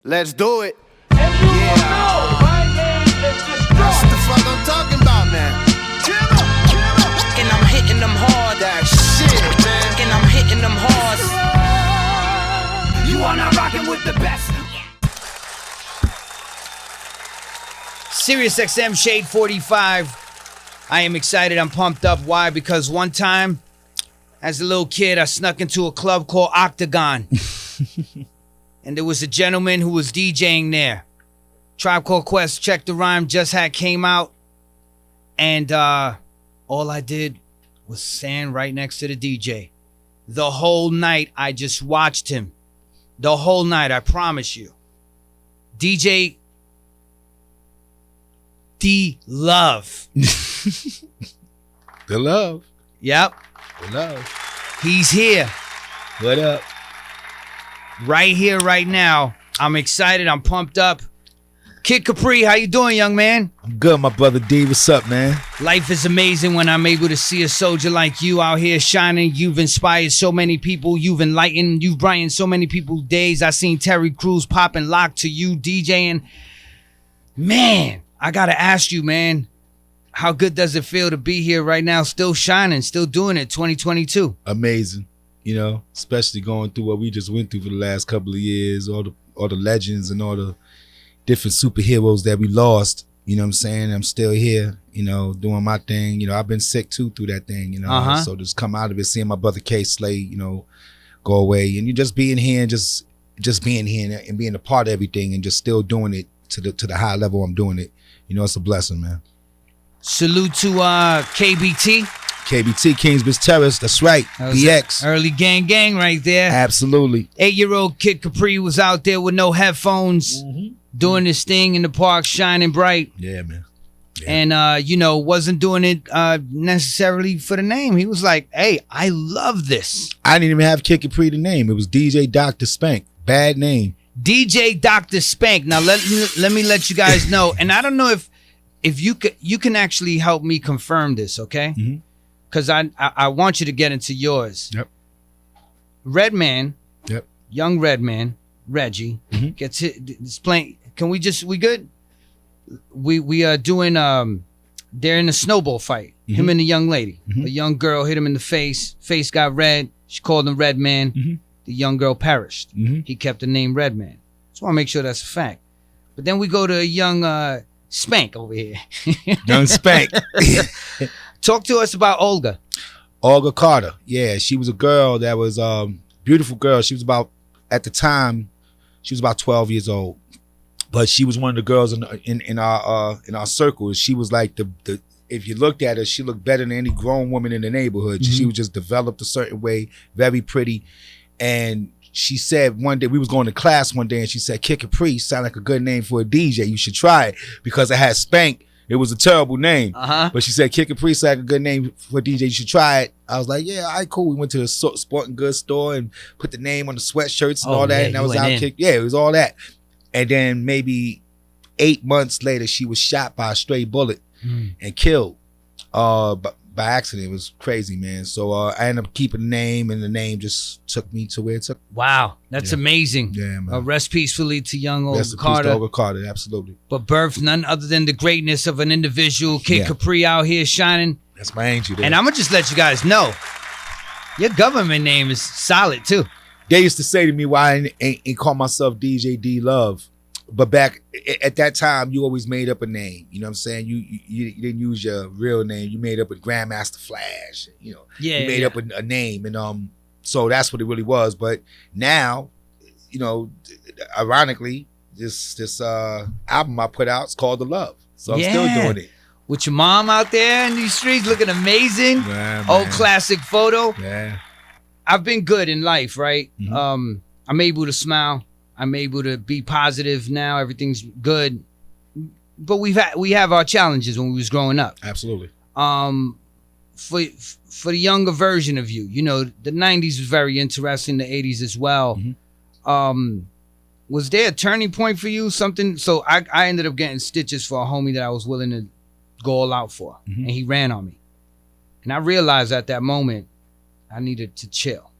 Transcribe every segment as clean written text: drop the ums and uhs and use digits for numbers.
Let's do it. And you will know my name is D-Stroy. That's the fuck I'm talking about, man. And I'm hitting them hard. That shit, man. And I'm hitting them hard. You are not rocking with the best. Sirius XM Shade45. I am excited. I'm pumped up. Why? Because one time, as a little kid, I snuck into a club called Octagon. And there was a gentleman who was DJing there. Tribe Called Quest, Check the Rhyme, just had came out. And all I did was stand right next to the DJ. The whole night, I just watched him. The whole night, I promise you. DJ D-Love. The love. Yep. The love. He's here. What up? Right here, right now. I'm excited. I'm pumped up. Kid Capri, how you doing, young man? I'm good, my brother D. What's up, man? Life is amazing when I'm able to see a soldier like you out here shining. You've inspired so many people. You've enlightened, you've brightened so many people's days. I seen Terry Crews popping lock to you, DJing. Man, I gotta ask you, man, how good does it feel to be here right now, still shining, still doing it, 2022? Amazing. You know, especially going through what we just went through for the last couple of years, all the legends and all the different superheroes that we lost. You know what I'm saying? I'm still here, you know, doing my thing. You know, I've been sick too through that thing, you know. So just come out of it, seeing my brother K Slay, you know, go away. And you just being here and just being here and being a part of everything and just still doing it to the high level I'm doing it. You know, it's a blessing, man. Salute to KBT. KBT, Kingsbridge Terrace, that's right. BX. Early gang right there. Absolutely. 8-year-old Kid Capri was out there with no headphones, doing his thing in the park, shining bright. Yeah, man. Yeah. And, you know, wasn't doing it necessarily for the name. He was like, hey, I love this. I didn't even have Kid Capri the name. It was DJ Doctor Spank. Bad name. DJ Doctor Spank. Now, let me let you guys know. And I don't know if you can actually help me confirm this, okay? Mm-hmm. Because I want you to get into yours. Yep. Redman. Yep. Young Redman, Reggie, gets hit. It's playing. Can we good? We are doing they're in a snowball fight. Him and a young lady. A young girl hit him in the face. Face got red. She called him Redman. The young girl perished. He kept the name Redman. Just want to make sure that's a fact. But then we go to a young Spank over here. Young Spank. Talk to us about Olga. Olga Carter. Yeah, she was a girl that was beautiful girl. She was at the time, she was about 12 years old. But she was one of the girls in our circle. She was like the if you looked at her, she looked better than any grown woman in the neighborhood. She was just developed a certain way, very pretty. And she said one day, we was going to class one day, and she said, Kid Capri sound like a good name for a DJ. You should try it. Because it had Spank. It was a terrible name. But she said, Kid Capri sound like a good name for a DJ. You should try it. I was like, yeah, all right, cool. We went to the sporting goods store and put the name on the sweatshirts and all that. And that was our Kid. Yeah, it was all that. And then maybe 8 months later, she was shot by a stray bullet and killed by accident. It was crazy, man. So I ended up keeping the name, and the name just took me to where it took. Wow, that's amazing. Yeah, man. Rest peacefully to young Olga Rest Carter. Peace to Olga Carter, absolutely. But birthed none other than the greatness of an individual. Kid Capri out here shining. That's my angel there. And I'm going to just let you guys know, your government name is solid, too. They used to say to me, why I ain't call myself DJ D-Love. But back at that time, you always made up a name. You know what I'm saying? You didn't use your real name. You made up a Grandmaster Flash. You know, you made up a name, and so that's what it really was. But now, you know, ironically, this album I put out is called The Love. So I'm still doing it. With your mom out there in these streets looking amazing. Yeah, old classic photo. Yeah. I've been good in life, right? I'm able to smile. I'm able to be positive now. Everything's good. But we have our challenges when we was growing up. Absolutely. For the younger version of you, you know, the 90s was very interesting, the 80s as well. Was there a turning point for you? Something? So I ended up getting stitches for a homie that I was willing to go all out for. And he ran on me. And I realized at that moment I needed to chill.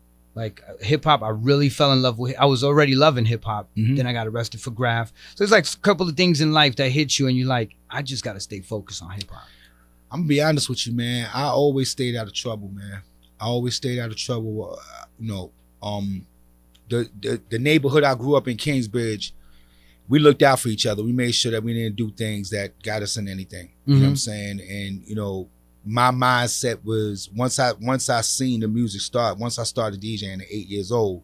Like hip hop, I really fell in love with. I was already loving hip hop. Then I got arrested for graft. So it's like a couple of things in life that hit you, and you're like, I just got to stay focused on hip hop. I'm gonna be honest with you, man. I always stayed out of trouble, man. I always stayed out of trouble. The neighborhood I grew up in, Kingsbridge, we looked out for each other. We made sure that we didn't do things that got us in anything. You know what I'm saying? And my mindset was once I seen the music start, once I started DJing at 8 years old,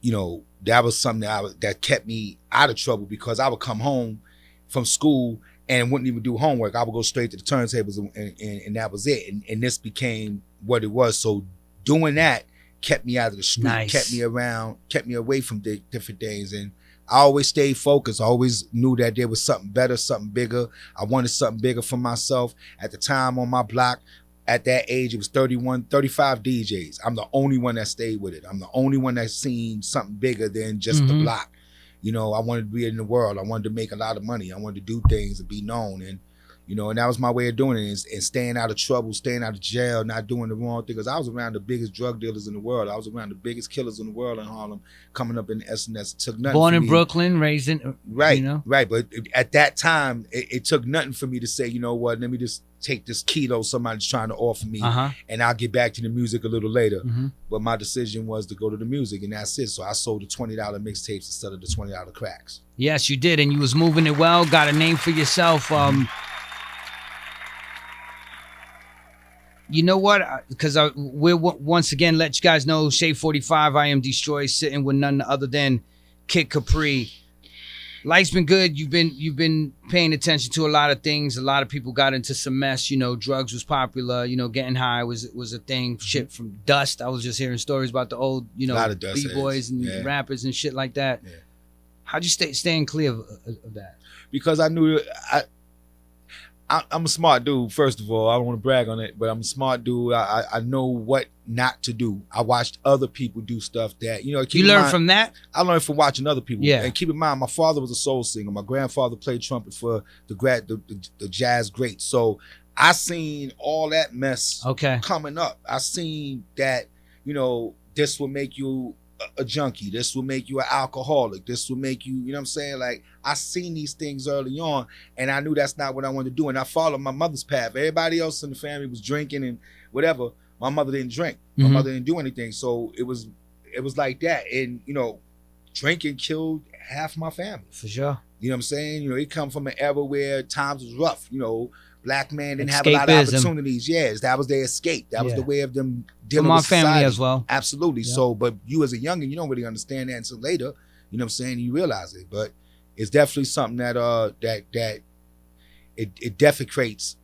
that was something that kept me out of trouble, because I would come home from school and wouldn't even do homework. I would go straight to the turntables and that was it. And this became what it was. So doing that kept me out of the street, kept me around, kept me away from different things. And I always stayed focused. I always knew that there was something better, something bigger. I wanted something bigger for myself. At the time on my block, at that age, it was 35 DJs. I'm the only one that stayed with it. I'm the only one that seen something bigger than just the block. I wanted to be in the world. I wanted to make a lot of money. I wanted to do things and be known. And and that was my way of doing it, and staying out of trouble, staying out of jail, not doing the wrong thing. Because I was around the biggest drug dealers in the world. I was around the biggest killers in the world in Harlem, coming up in the SNS. It took nothing. Born for in me. Brooklyn, raised in Right. But at that time, it took nothing for me to say, you know what? Let me just take this keto somebody's trying to offer me, and I'll get back to the music a little later. But my decision was to go to the music, and that's it. So I sold the $20 mixtapes instead of the $20 cracks. Yes, you did, and you was moving it well. Got a name for yourself. You know what? Because we'll once again let you guys know, Shade45, I am D-Stroy, sitting with none other than Kid Capri. Life's been good. You've been paying attention to a lot of things. A lot of people got into some mess. Drugs was popular. Getting high was a thing. Shit from dust. I was just hearing stories about the old, a lot of B-boys and rappers and shit like that. Yeah. How'd you staying clear of that? Because I knew I'm a smart dude, first of all. I don't want to brag on it, but I'm a smart dude. I know what not to do. I watched other people do stuff that, you learned from that? I learned from watching other people. Yeah. And keep in mind, my father was a soul singer. My grandfather played trumpet for the jazz greats. So I seen all that mess coming up. I seen that, this will make you a junkie. This will make you an alcoholic. This will make you, you know what I'm saying? Like, I seen these things early on, and I knew that's not what I wanted to do. And I followed my mother's path. Everybody else in the family was drinking and whatever. My mother didn't drink. My mother didn't do anything. So it was like that. And, drinking killed half my family. For sure. You know what I'm saying? It come from an era where times was rough. Black man didn't have a lot of opportunities. Yes, that was their escape. That was the way of them dealing with society. My family as well. Absolutely. Yeah. So, but you as a youngin', you don't really understand that until later. You know what I'm saying? You realize it, but it's definitely something that it defecates,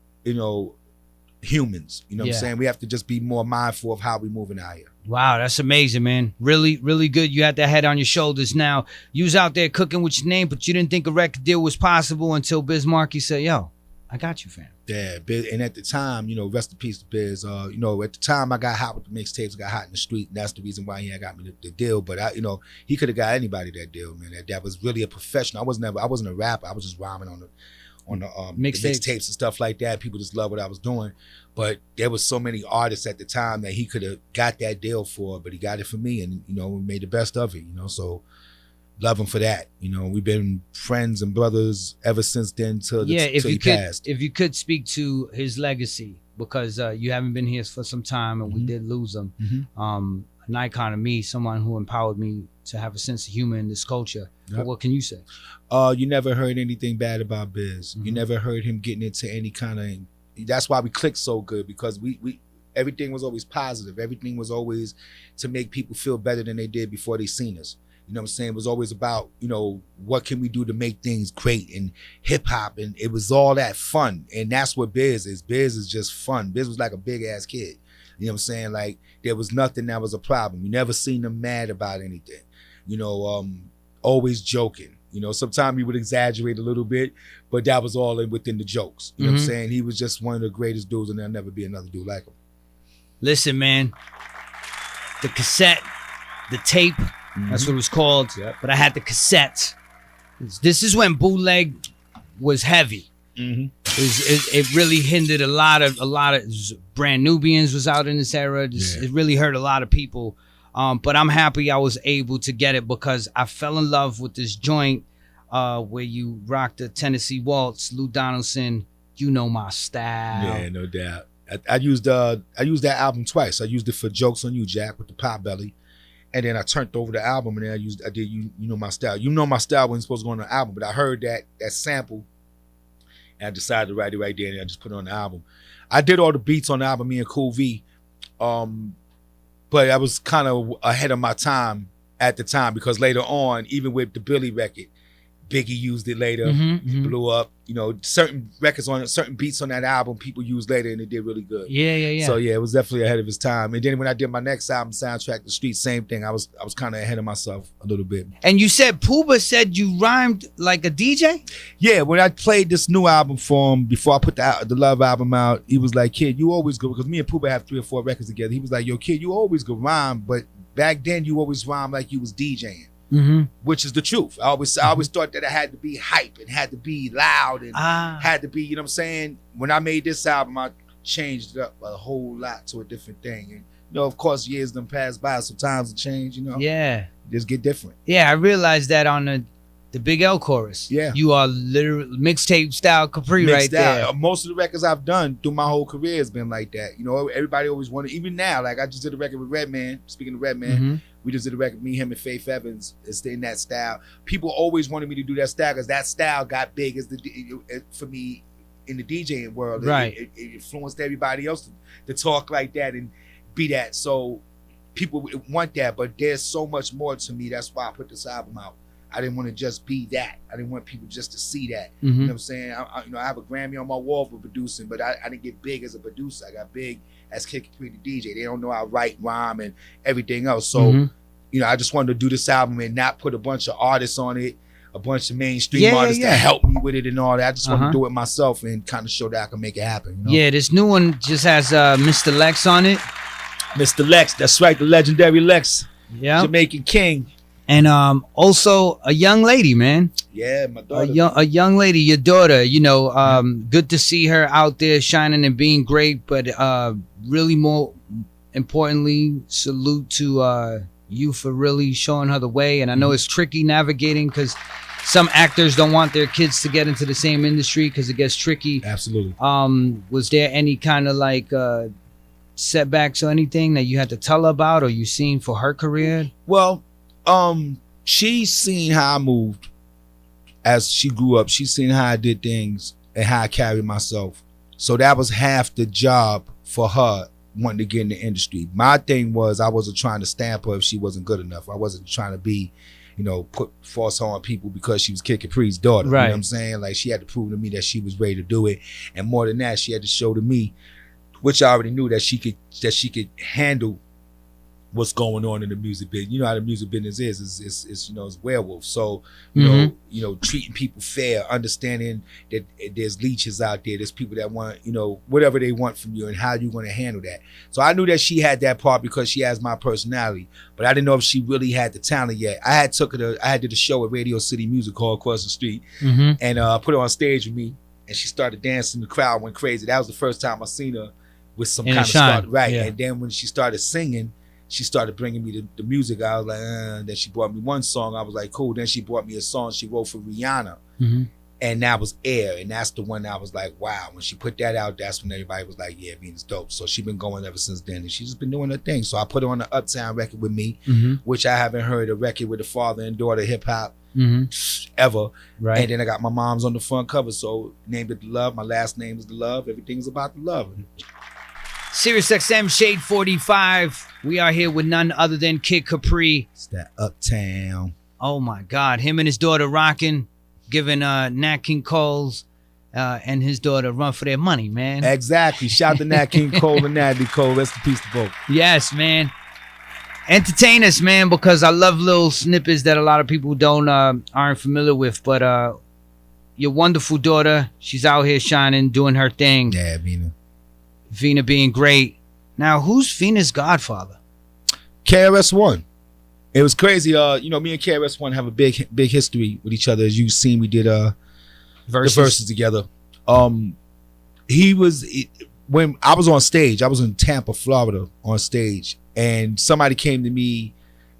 humans. You know what I'm saying? We have to just be more mindful of how we moving out here. Wow, that's amazing, man. Really, really good. You had that head on your shoulders. Now, you was out there cooking with your name, but you didn't think a record deal was possible until Biz Markie said, yo, I got you, fam. Yeah, and at the time, rest in peace to Biz. At the time I got hot with the mixtapes, got hot in the street, and that's the reason why he had got me the deal. But he could have got anybody that deal, man. That was really a professional. I wasn't a rapper. I was just rhyming on the mixtapes and stuff like that. People just loved what I was doing. But there was so many artists at the time that he could have got that deal for, but he got it for me, and we made the best of it. So. Love him for that. We've been friends and brothers ever since then till he passed. If you could speak to his legacy, because you haven't been here for some time and we did lose him. An icon of me, someone who empowered me to have a sense of humor in this culture. Yep. What can you say? You never heard anything bad about Biz. You never heard him getting into any kind of, that's why we clicked so good, because we everything was always positive. Everything was always to make people feel better than they did before they seen us. You know what I'm saying? It was always about, what can we do to make things great, and hip hop, and it was all that fun. And that's what Biz is. Biz is just fun. Biz was like a big ass kid. You know what I'm saying? Like, there was nothing that was a problem. You never seen him mad about anything. Always joking. Sometimes he would exaggerate a little bit, but that was all within the jokes. You know what I'm saying? He was just one of the greatest dudes, and there'll never be another dude like him. Listen, man, the cassette, the tape, that's what it was called. Yep. But I had the cassettes. This is when bootleg was heavy. It really hindered a lot of brand Nubians was out in this era. It really hurt a lot of people. But I'm happy I was able to get it because I fell in love with this joint where you rock the Tennessee Waltz, Lou Donaldson, You Know My Style. Yeah, no doubt. I used that album twice. I used it for Jokes on You, Jack, with the pot belly. And then I turned over the album and then I did You Know My Style. You Know My Style wasn't supposed to go on the album, but I heard that sample and I decided to write it right there and I just put it on the album. I did all the beats on the album, me and Cool V. But I was kind of ahead of my time at the time because later on, even with the Billy record, Biggie used it later. It blew up. You know, certain records on it, certain beats on that album, people used later and it did really good. Yeah. So yeah, it was definitely ahead of his time. And then when I did my next album, Soundtrack the Street, same thing. I was kind of ahead of myself a little bit. And you said Pooba said you rhymed like a DJ? Yeah, when I played this new album for him, before I put the Love album out, he was like, "Kid, you always go," because me and Pooba have 3 or 4 records together. He was like, "Yo, kid, you always go rhyme, but back then you always rhyme like you was DJing." Which is the truth. I always thought that it had to be hype and had to be loud and had to be, you know what I'm saying? When I made this album, I changed it up a whole lot to a different thing. And, you know, of course, years done passed by, so times have changed, you know? Yeah. Just get different. Yeah, I realized that on the Big L chorus. Yeah. You are literally mixtape style Capri right there. Most of the records I've done through my whole career has been like that. You know, everybody always wanted, even now, like I just did a record with Redman, speaking of Redman, we just did a record, me, him, and Faith Evans. It's in that style. People always wanted me to do that style because that style got big for me in the DJing world. Right. It influenced everybody else to talk like that and be that. So people want that, but there's so much more to me. That's why I put this album out. I didn't want to just be that. I didn't want people just to see that. You know what I'm saying? I have a Grammy on my wall for producing, but I didn't get big as a producer. I got big as Kid Capri, the DJ. They don't know I write, rhyme, and everything else. So, you know, I just wanted to do this album and not put a bunch of artists on it, a bunch of mainstream artists that help me with it and all that. I just want to do it myself and kind of show that I can make it happen. You know? Yeah, this new one just has Mr. Lex on it. Mr. Lex, that's right, the legendary Lex. Yeah. Jamaican King. And also a young lady, man. Yeah, my daughter. A young lady, your daughter. You know, good to see her out there shining and being great. But really, more importantly, salute to you for really showing her the way. And I know it's tricky navigating because some actors don't want their kids to get into the same industry because it gets tricky. Absolutely. Was there any kind of like setbacks or anything that you had to tell her about, or you seen for her career? Well. She's seen how I moved as she grew up. She's seen how I did things and how I carried myself. So that was half the job for her wanting to get in the industry. My thing was I wasn't trying to stamp her if she wasn't good enough. I wasn't trying to be, you know, put force her on people because she was Kid Capri's daughter. Right. You know what I'm saying? Like she had to prove to me that she was ready to do it. And more than that, she had to show to me, which I already knew, that she could handle what's going on in the music business. You know how the music business is it's you know, it's werewolf. So you know, treating people fair, understanding that there's leeches out there, there's people that want, you know, whatever they want from you and how you want to handle that. So I knew that she had that part because she has my personality, but I didn't know if she really had the talent yet. I did a show at Radio City Music Hall across the street and put her on stage with me, and she started dancing. The crowd went crazy. That was the first time I seen her with some kind of start, right. Yeah. And then when she started singing, she started bringing me the music. I was like, then she brought me one song. I was like, cool. Then she brought me a song she wrote for Rihanna. And that was Air. And that's the one I was like, wow. When she put that out, that's when everybody was like, yeah, Venus dope. So she's been going ever since then. And she's just been doing her thing. So I put her on the Uptown record with me, which I haven't heard a record with a father and daughter hip hop ever. Right. And then I got my mom's on the front cover. So named it The Love. My last name is The Love. Everything's about the love. Sirius XM Shade45. We are here with none other than Kid Capri. It's that Uptown. Oh my God. Him and his daughter rocking, giving Nat King Cole's and his daughter run for their money, man. Exactly. Shout out to Nat King Cole and Natalie Cole. Rest in peace to both. Yes, man. Entertain us, man, because I love little snippets that a lot of people aren't familiar with. But your wonderful daughter, she's out here shining, doing her thing. Yeah, Vina. Vina being great. Now, who's Vina's godfather? KRS-One. It was crazy. You know, me and KRS-One have a big history with each other. As you've seen, we did the verses together. When I was on stage, I was in Tampa, Florida on stage, and somebody came to me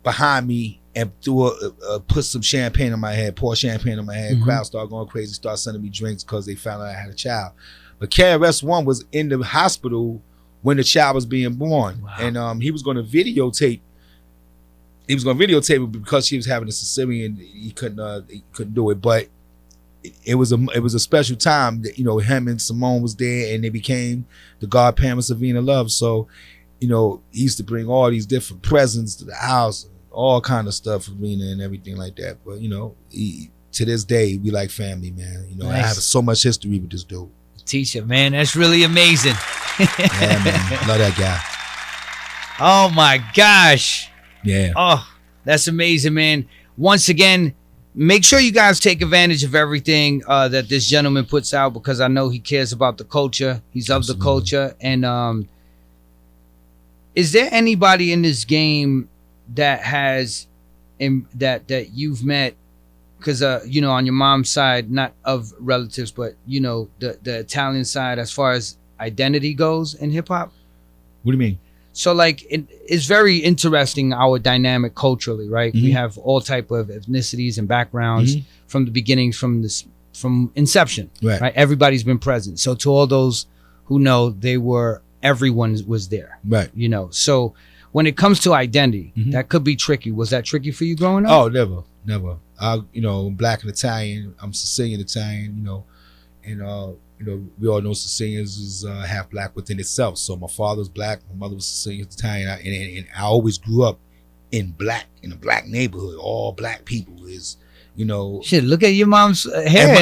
behind me and put some champagne on my head, pour champagne on my head. Crowd started going crazy, started sending me drinks because they found out I had a child. But KRS-One was in the hospital when the child was being born. Wow. And he was going to videotape. He was going to videotape it because she was having a cesarean. He couldn't do it. But it was a special time that, you know, him and Simone was there, and they became the godparents of Vina Love. So, you know, he used to bring all these different presents to the house, all kind of stuff for Vina and everything like that. But, you know, to this day, we like family, man. You know, nice. I have so much history with this dude. Teacher, man, that's really amazing. Yeah, man, love that guy. Oh my gosh. Yeah. Oh, that's amazing, man. Once again, make sure you guys take advantage of everything that this gentleman puts out, because I know he cares about the culture. He's of the culture. And is there anybody in this game that has that you've met? Because you know, on your mom's side, not of relatives, but you know, the Italian side, as far as identity goes in hip hop. What do you mean? So like, it's very interesting, our dynamic culturally, right? We have all type of ethnicities and backgrounds from the beginnings, from inception, right? Everybody's been present. So to all those who know, everyone was there, right? You know, so when it comes to identity, that could be tricky. Was that tricky for you growing up? Oh, never. You know, I'm Black and Italian. I'm Sicilian Italian. You know, and you know, we all know Sicilians is half Black within itself. So my father was Black, my mother was Sicilian Italian, and I always grew up in a Black neighborhood. All Black people is, you know. Shit, look at your mom's hair.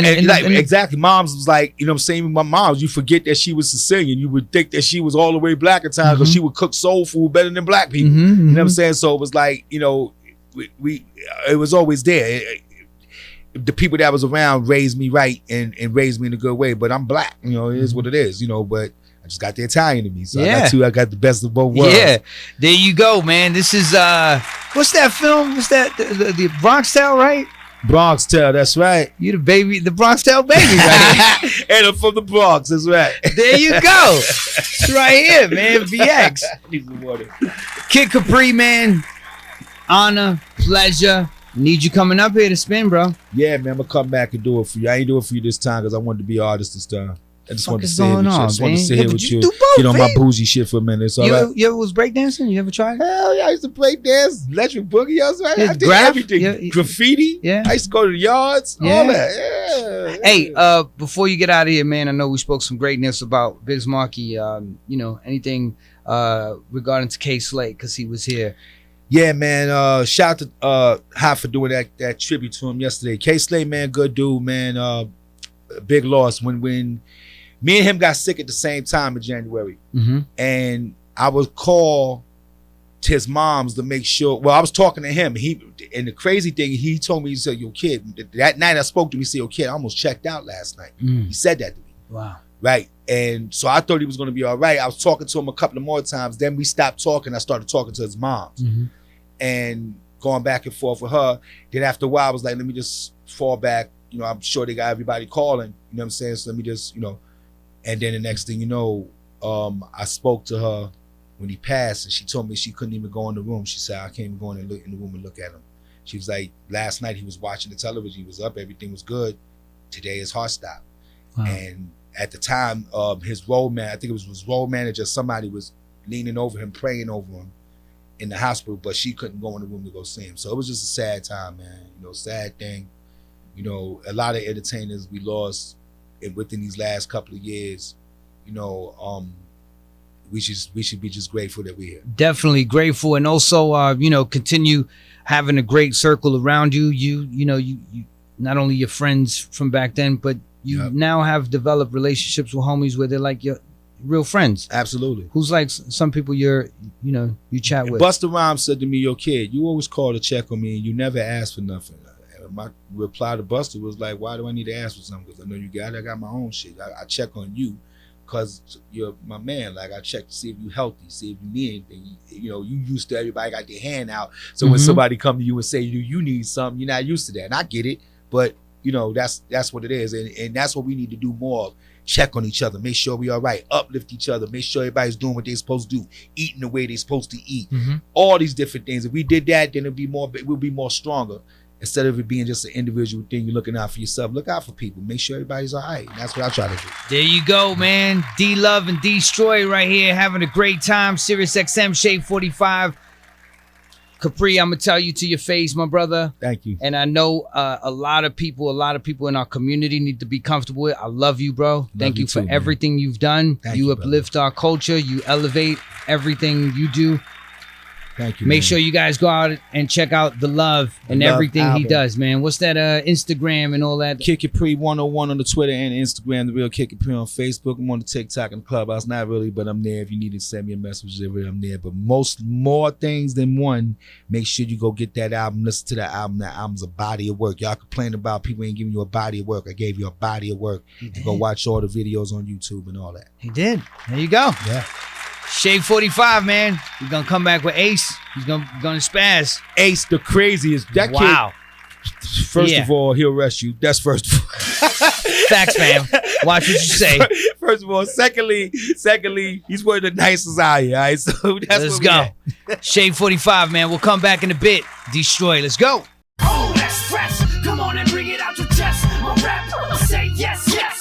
Exactly. Mom's was like, you know what I'm saying? My mom's, you forget that she was Sicilian. You would think that she was all the way Black at times, because she would cook soul food better than Black people. You know what I'm saying? So it was like, you know, it was always there. The people that was around raised me right and raised me in a good way. But I'm Black, you know, it is what it is, you know. But I just got the Italian in me, so I got the best of both worlds. Yeah, there you go, man. This is what's that film? What's that? The Bronx Tale, right? Bronx Tale, that's right. You the Bronx Tale baby, right? And I'm from the Bronx, that's right. There you go. It's right here, man. VX. Need some water. Kid Capri, man. Honor, pleasure. Need you coming up here to spin, bro. Yeah, man, I'm gonna come back and do it for you. I ain't do it for you this time because I wanted to be an artist this time. I just wanted to sit here with you. I just wanted to sit here with you. You know, my bougie shit for a minute. So you ever was breakdancing? You ever tried? Hell yeah, I used to break dance, electric boogie. I did everything. Graffiti. Yeah. I used to go to the yards. All that. Yeah. Hey, before you get out of here, man, I know we spoke some greatness about Biz Markie. You know, anything regarding to K Slate, because he was here. Yeah, man. Shout out to Hot for doing that tribute to him yesterday. K Slate, man, good dude, man. Big loss when me and him got sick at the same time in January, and I was called to his mom's to make sure. Well, I was talking to him. And the crazy thing, he told me, he said, "Yo, kid." That night I spoke to him. He said, "Yo, kid, I almost checked out last night." He said that to me. Wow. Right. And so I thought he was going to be all right. I was talking to him a couple of more times. Then we stopped talking. I started talking to his moms and going back and forth with her. Then after a while, I was like, let me just fall back. You know, I'm sure they got everybody calling. You know what I'm saying? So let me just, you know. And then the next thing you know, I spoke to her when he passed, and she told me she couldn't even go in the room. She said, I can't even go in the room and look at him. She was like, last night he was watching the television. He was up. Everything was good. Today his heart stopped. Wow. And at the time, his role man, I think it was his role manager, somebody was leaning over him, praying over him in the hospital, but she couldn't go in the room to go see him. So it was just a sad time, man. You know, sad thing. You know, a lot of entertainers we lost within these last couple of years. You know, we should be just grateful that we're here. Definitely grateful, and also, you know, continue having a great circle around you. You know, you not only your friends from back then, but you now have developed relationships with homies where they're like your real friends. Absolutely. Who's like some people you chat with. Busta Rhymes said to me, "Yo, kid, you always call to check on me and you never ask for nothing." And my reply to Busta was like, "Why do I need to ask for something? Because I know you got it. I got my own shit. I check on you because you're my man. Like, I check to see if you healthy, see if you need anything. You know, you used to everybody got their hand out. So when somebody come to you and say you need something, you're not used to that. And I get it, but You know, that's what it is. And that's what we need to do more of. Check on each other, make sure we all right, uplift each other, make sure everybody's doing what they're supposed to do, eating the way they're supposed to eat. All these different things. If we did that, then we'll be more stronger. Instead of it being just an individual thing, you're looking out for yourself. Look out for people. Make sure everybody's all right. That's what I try to do. There you go, man. D-Love and D-Stroy right here having a great time. Sirius XM, Shade45. Capri, I'm going to tell you to your face, my brother. Thank you. And I know a lot of people in our community need to be comfortable with. I love you, bro. Thank you for everything you've done. You uplift our culture. You elevate everything you do. Thank you. Make sure you guys go out and check out The Love and everything he does, man. What's that Instagram and all that? Kid Capri 101 on the Twitter and Instagram. The Real Kid Capri on Facebook. I'm on the TikTok and the Clubhouse. Not really, but I'm there. If you need to send me a message, I'm there. But more things than one, make sure you go get that album. Listen to that album. That album's a body of work. Y'all complain about people ain't giving you a body of work. I gave you a body of work. And go watch all the videos on YouTube and all that. He did. There you go. Yeah. Shade45, man. He's gonna come back with Ace. He's gonna spaz. Ace, the craziest. That kid. First of all, he'll arrest you. That's first of all. Facts, fam. Watch what you say. First of all. Secondly, he's one of the nicest out here. All right, so let's go. Shade45, man. We'll come back in a bit. D-Stroy, let's go. Oh, that's fresh. Come on and bring it out your chest. My rap, say yes, yes.